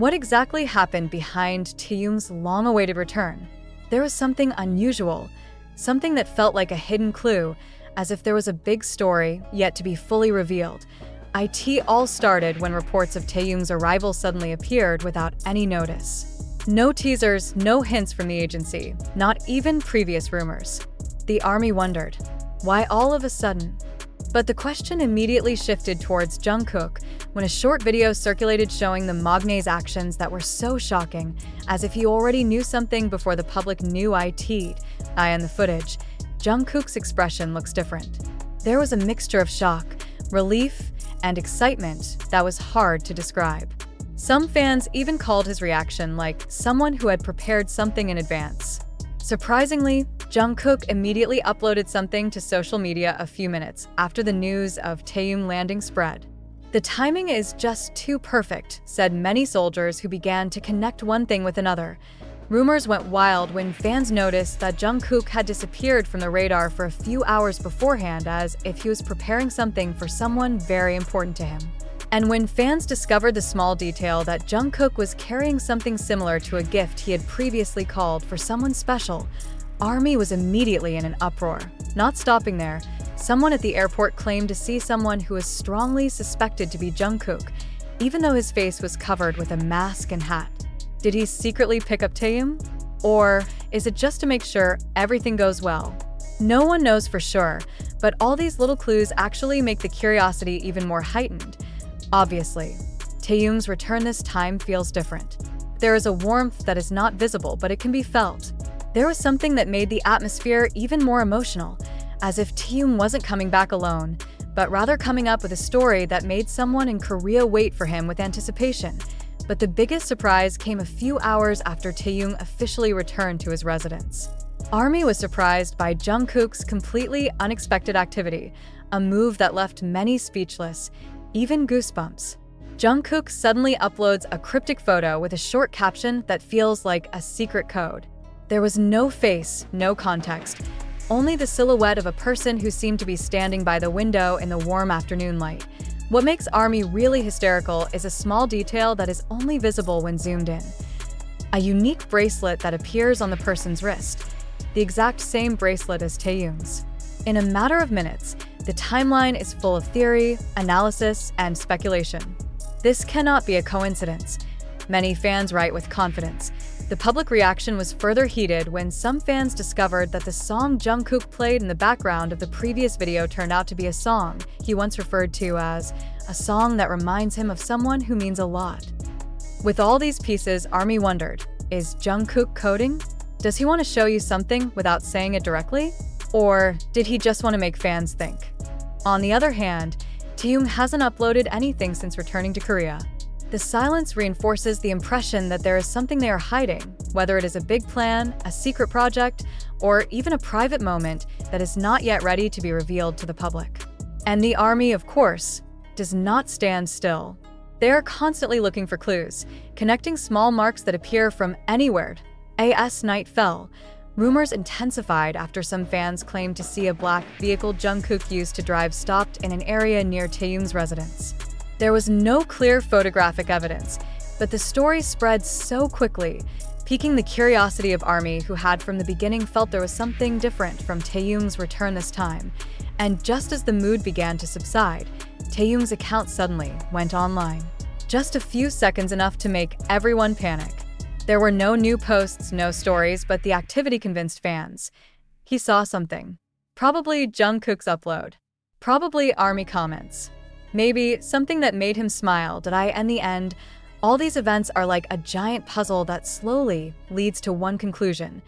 What exactly happened behind Taehyung's long-awaited return? There was something unusual, something that felt like a hidden clue, as if there was a big story yet to be fully revealed. It all started when reports of Taehyung's arrival suddenly appeared without any notice. No teasers, no hints from the agency, not even previous rumors. The army wondered, why all of a sudden? But the question immediately shifted towards Jungkook when a short video circulated showing the magnate's actions that were so shocking, as if he already knew something before the public knew it. In the footage, Jungkook's expression looks different. There was a mixture of shock, relief, and excitement that was hard to describe. Some fans even called his reaction like someone who had prepared something in advance. Surprisingly, Jungkook immediately uploaded something to social media a few minutes after the news of Taehyung landing spread. The timing is just too perfect, said many soldiers who began to connect one thing with another. Rumors went wild when fans noticed that Jungkook had disappeared from the radar for a few hours beforehand, as if he was preparing something for someone very important to him. And when fans discovered the small detail that Jungkook was carrying something similar to a gift he had previously called for someone special, ARMY was immediately in an uproar. Not stopping there, someone at the airport claimed to see someone who was strongly suspected to be Jungkook, even though his face was covered with a mask and hat. Did he secretly pick up Taehyung? Or is it just to make sure everything goes well? No one knows for sure, but all these little clues actually make the curiosity even more heightened. Obviously, Taehyung's return this time feels different. There is a warmth that is not visible, but it can be felt. There was something that made the atmosphere even more emotional, as if Taehyung wasn't coming back alone, but rather coming up with a story that made someone in Korea wait for him with anticipation. But the biggest surprise came a few hours after Taehyung officially returned to his residence. ARMY was surprised by Jungkook's completely unexpected activity, a move that left many speechless, even goosebumps. Jungkook suddenly uploads a cryptic photo with a short caption that feels like a secret code. There was no face, no context, only the silhouette of a person who seemed to be standing by the window in the warm afternoon light. What makes ARMY really hysterical is a small detail that is only visible when zoomed in. A unique bracelet that appears on the person's wrist, the exact same bracelet as Taehyung's. In a matter of minutes, the timeline is full of theory, analysis, and speculation. This cannot be a coincidence. Many fans write with confidence. The public reaction was further heated when some fans discovered that the song Jungkook played in the background of the previous video turned out to be a song he once referred to as a song that reminds him of someone who means a lot. With all these pieces, ARMY wondered, is Jungkook coding? Does he want to show you something without saying it directly? Or did he just want to make fans think? On the other hand, Taehyung hasn't uploaded anything since returning to Korea. The silence reinforces the impression that there is something they are hiding, whether it is a big plan, a secret project, or even a private moment that is not yet ready to be revealed to the public. And the ARMY, of course, does not stand still. They are constantly looking for clues, connecting small marks that appear from anywhere. As night fell, rumors intensified after some fans claimed to see a black vehicle Jungkook used to drive stopped in an area near Taehyung's residence. There was no clear photographic evidence, but the story spread so quickly, piquing the curiosity of ARMY, who had from the beginning felt there was something different from Taehyung's return this time. And just as the mood began to subside, Taehyung's account suddenly went online. Just a few seconds enough to make everyone panic. There were no new posts, no stories, but the activity convinced fans. He saw something. Probably Jungkook's upload. Probably ARMY comments. Maybe something that made him smile. In the end, all these events are like a giant puzzle that slowly leads to one conclusion.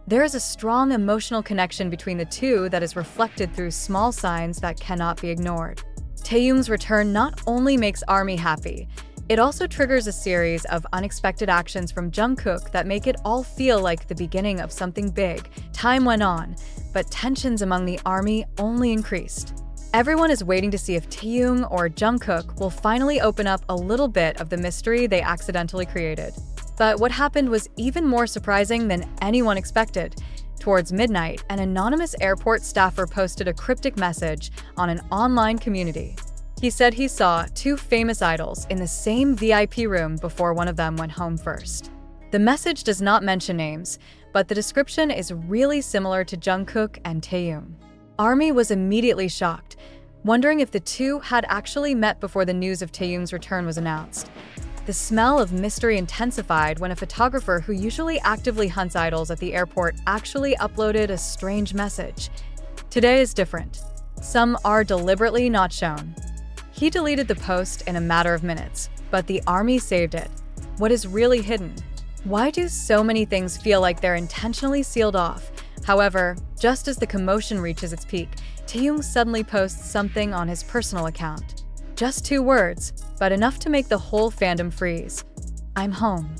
There is a strong emotional connection between the two that is reflected through small signs that cannot be ignored. Taehyung's return not only makes ARMY happy, it also triggers a series of unexpected actions from Jungkook that make it all feel like the beginning of something big. Time went on, but tensions among the ARMY only increased. Everyone is waiting to see if Taehyung or Jungkook will finally open up a little bit of the mystery they accidentally created. But what happened was even more surprising than anyone expected. Towards midnight, an anonymous airport staffer posted a cryptic message on an online community. He said he saw two famous idols in the same VIP room before one of them went home first. The message does not mention names, but the description is really similar to Jungkook and Taehyung. ARMY was immediately shocked, wondering if the two had actually met before the news of Taehyung's return was announced. The smell of mystery intensified when a photographer who usually actively hunts idols at the airport actually uploaded a strange message. Today is different. Some are deliberately not shown. He deleted the post in a matter of minutes, but the ARMY saved it. What is really hidden? Why do so many things feel like they're intentionally sealed off? However, just as the commotion reaches its peak, Taehyung suddenly posts something on his personal account. Just 2 words, but enough to make the whole fandom freeze. I'm home.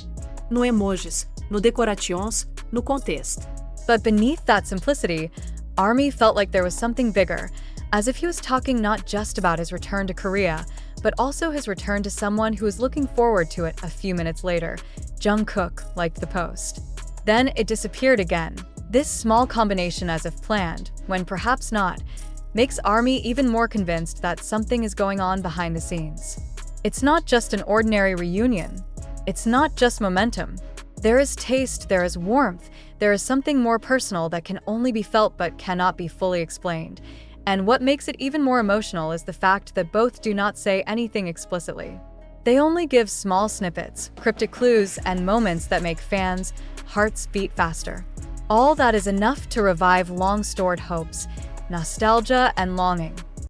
No emojis, no decorations, no contexto. But beneath that simplicity, ARMY felt like there was something bigger, as if he was talking not just about his return to Korea, but also his return to someone who was looking forward to it a few minutes later. Jungkook liked the post. Then it disappeared again. This small combination, as if planned, when perhaps not, makes ARMY even more convinced that something is going on behind the scenes. It's not just an ordinary reunion. It's not just momentum. There is taste, there is warmth, there is something more personal that can only be felt but cannot be fully explained. And what makes it even more emotional is the fact that both do not say anything explicitly. They only give small snippets, cryptic clues, and moments that make fans' hearts beat faster. All that is enough to revive long-stored hopes, nostalgia, and longing.